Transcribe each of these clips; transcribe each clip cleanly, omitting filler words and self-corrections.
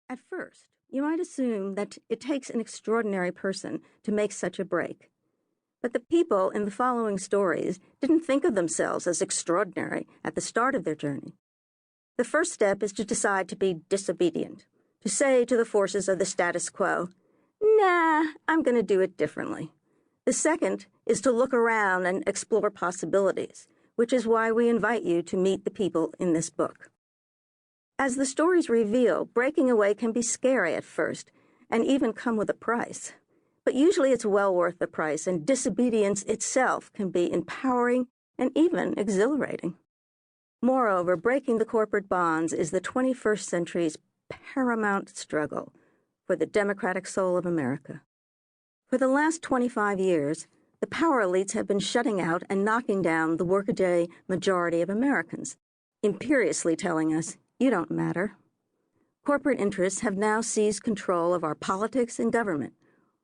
At first, you might assume that it takes an extraordinary person to make such a break. But the people in the following stories didn't think of themselves as extraordinary at the start of their journey. The first step is to decide to be disobedient, to say to the forces of the status quo, "Nah, I'm going to do it differently." The second is to look around and explore possibilities, which is why we invite you to meet the people in this book. As the stories reveal, breaking away can be scary at first and even come with a price. But usually it's well worth the price, and disobedience itself can be empowering and even exhilarating. Moreover, breaking the corporate bonds is the 21st century's paramount struggle for the democratic soul of America. For the last 25 years, the power elites have been shutting out and knocking down the workaday majority of Americans, imperiously telling us, "You don't matter." Corporate interests have now seized control of our politics and government,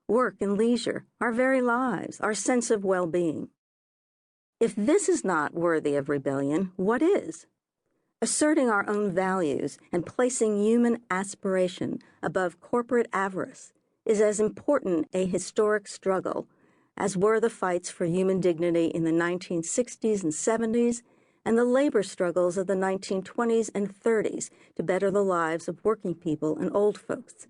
work and leisure, our very lives, our sense of well-being. If this is not worthy of rebellion, what is? Asserting our own values and placing human aspiration above corporate avarice is as important a historic struggle as were the fights for human dignity in the 1960s and 70s and the labor struggles of the 1920s and 30s to better the lives of working people and old folks.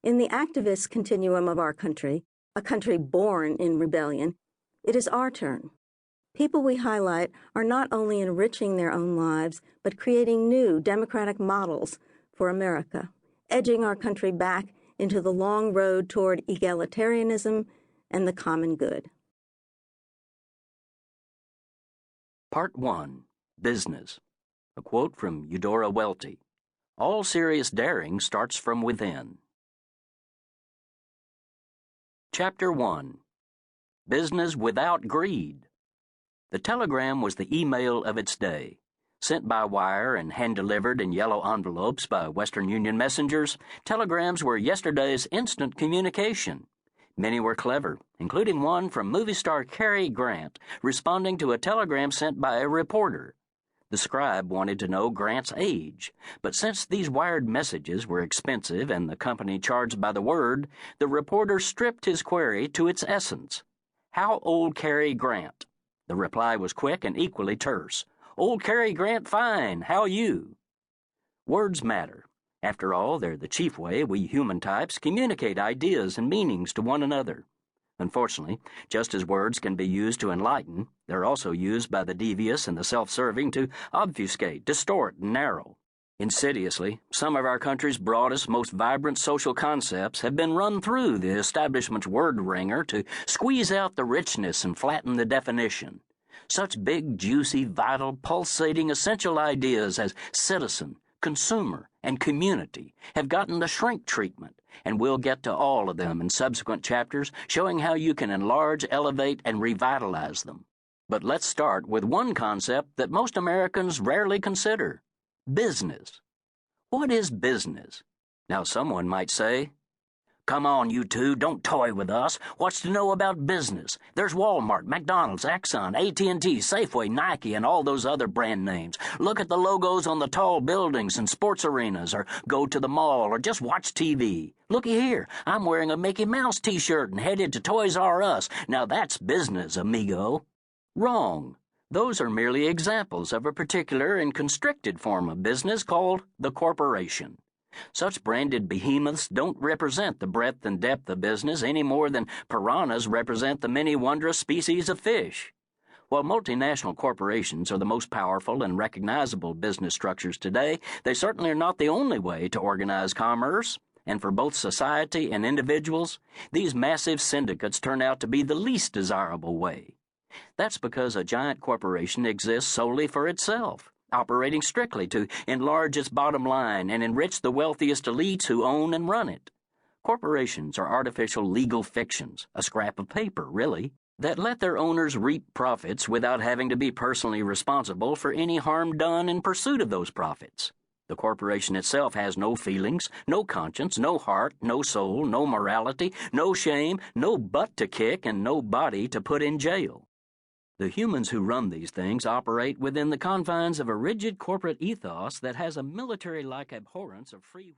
In the activist continuum of our country, a country born in rebellion, it is our turn. People we highlight are not only enriching their own lives, but creating new democratic models for America, edging our country back into the long road toward egalitarianism and the common good. Part 1. Business. A quote from Eudora Welty. All serious daring starts from within. Chapter 1. Business without greed. The telegram was the email of its day. Sent by wire and hand-delivered in yellow envelopes by Western Union messengers, telegrams were yesterday's instant communication. Many were clever, including one from movie star Cary Grant responding to a telegram sent by a reporter. The scribe wanted to know Grant's age, but since these wired messages were expensive and the company charged by the word, the reporter stripped his query to its essence. "How old Cary Grant?" The reply was quick and equally terse. "Old Cary Grant fine, how you?" Words matter. After all, they're the chief way we human types communicate ideas and meanings to one another. Unfortunately, just as words can be used to enlighten, they're also used by the devious and the self-serving to obfuscate, distort, and narrow. Insidiously, some of our country's broadest, most vibrant social concepts have been run through the establishment's word wringer to squeeze out the richness and flatten the definition. Such big, juicy, vital, pulsating, essential ideas as citizen, consumer, and community have gotten the shrink treatment, and we'll get to all of them in subsequent chapters, showing how you can enlarge, elevate, and revitalize them. But let's start with one concept that most Americans rarely consider: business. What is business? Now someone might say, "Come on, you two, don't toy with us. What's to know about business? There's Walmart, McDonald's, Exxon, AT&T, Safeway, Nike, and all those other brand names. Look at the logos on the tall buildings and sports arenas, or go to the mall, or just watch TV. Looky here, I'm wearing a Mickey Mouse t-shirt and headed to Toys R Us. Now that's business, amigo." Wrong. Those are merely examples of a particular and constricted form of business called the corporation. Such branded behemoths don't represent the breadth and depth of business any more than piranhas represent the many wondrous species of fish. While multinational corporations are the most powerful and recognizable business structures today, they certainly are not the only way to organize commerce. And for both society and individuals, these massive syndicates turn out to be the least desirable way. That's because a giant corporation exists solely for itself, operating strictly to enlarge its bottom line and enrich the wealthiest elites who own and run it. Corporations are artificial legal fictions, a scrap of paper, really, that let their owners reap profits without having to be personally responsible for any harm done in pursuit of those profits. The corporation itself has no feelings, no conscience, no heart, no soul, no morality, no shame, no butt to kick, and no body to put in jail. The humans who run these things operate within the confines of a rigid corporate ethos that has a military-like abhorrence of free